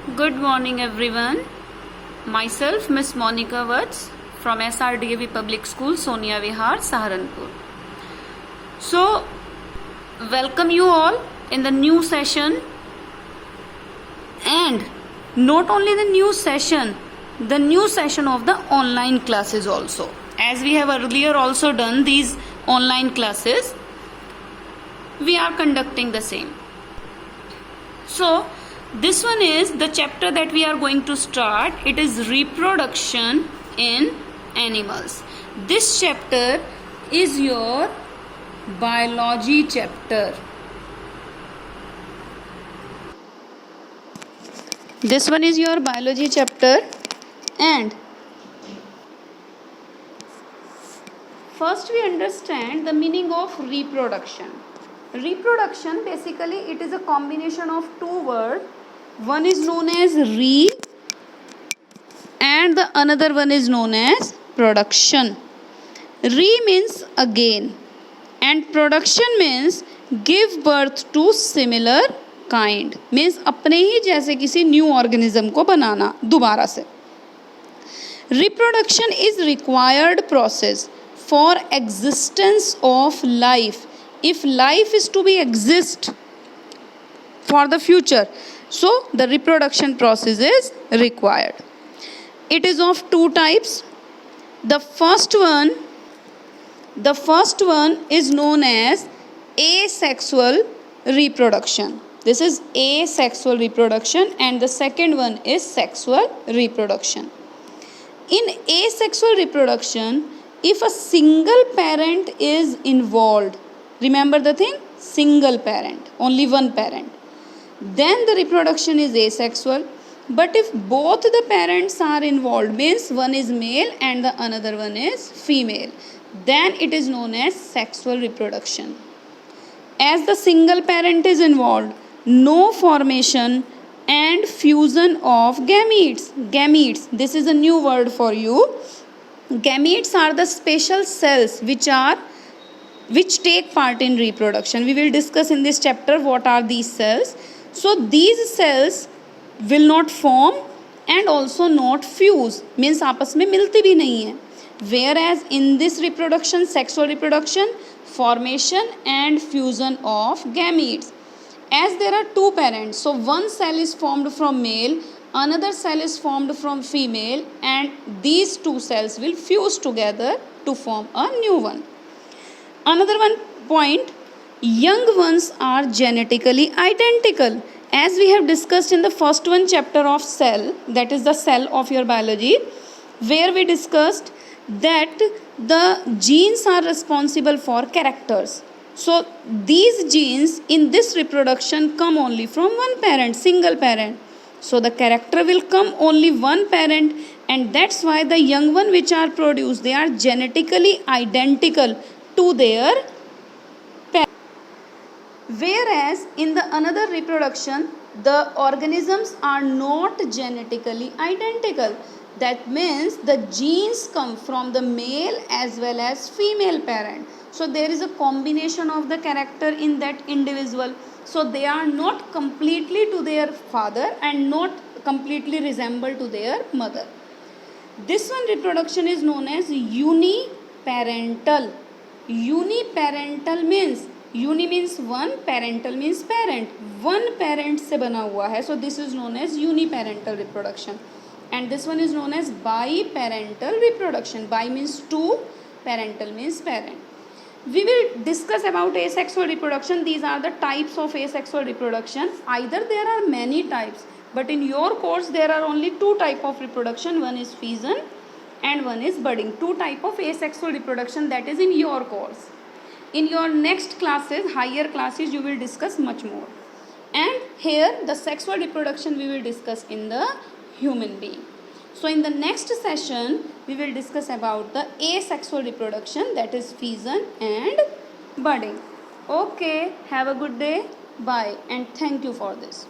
Good morning, everyone. Myself, Miss Monica Watts from SRDAV Public School, Sonia Vihar, Saharanpur. So, welcome you all in the new session, and not only the new session of the online classes also. As we have earlier also done these online classes, we are conducting the same. So, this one is the chapter that we are going to start. It is reproduction in animals. This chapter is your biology chapter. This one is your biology chapter, and first we understand the meaning of reproduction. Reproduction, basically it is a combination of two words. One is known as re and the another one is known as production. Re means again and production means give birth to similar kind, means अपने ही जैसे किसी new organism को बनाना दोबारा से. Reproduction is required process for existence of life. If life is to be exist for the future, so the reproduction process is required. It is of two types. The first one is known as asexual reproduction. This is asexual reproduction, and the second one is sexual reproduction. In asexual reproduction, if a single parent is involved, remember the thing, single parent, only one parent, then the reproduction is asexual. But if both the parents are involved, means one is male and the another one is female, then it is known as sexual reproduction. As the single parent is involved, no formation and fusion of gametes. Gametes, this is a new word for you. Gametes are the special cells which take part in reproduction. We will discuss in this chapter what are these cells. So these cells will not form and also not fuse, means आपस में मिलती भी नहीं है. Whereas in this reproduction, sexual reproduction, formation and fusion of gametes. As there are two parents, so one cell is formed from male, another cell is formed from female, and these two cells will fuse together to form a new one. Another one point, young ones are genetically identical. As we have discussed in the first one chapter of cell, that is the cell of your biology, where we discussed that the genes are responsible for characters. So these genes in this reproduction come only from one parent, single parent. So the character will come only one parent, and that's why the young one which are produced, they are genetically identical to their parent. Whereas in the another reproduction, the organisms are not genetically identical. That means the genes come from the male as well as female parent. So there is a combination of the character in that individual. So they are not completely to their father and not completely resemble to their mother. This one reproduction is known as uniparental. Uniparental means, uni means one, parental means parent. One parent से बना हुआ है. So this is known as uniparental reproduction. And this one is known as biparental reproduction. Bi means two, parental means parent. We will discuss about asexual reproduction. These are the types of asexual reproduction. Either there are many types, but in your course there are only two types of reproduction. One is fission and one is budding. Two types of asexual reproduction, that is in your course. In your next classes, higher classes, you will discuss much more. And here the sexual reproduction we will discuss in the human being. So in the next session, we will discuss about the asexual reproduction, that is fission and budding. Okay, have a good day. Bye and thank you for this.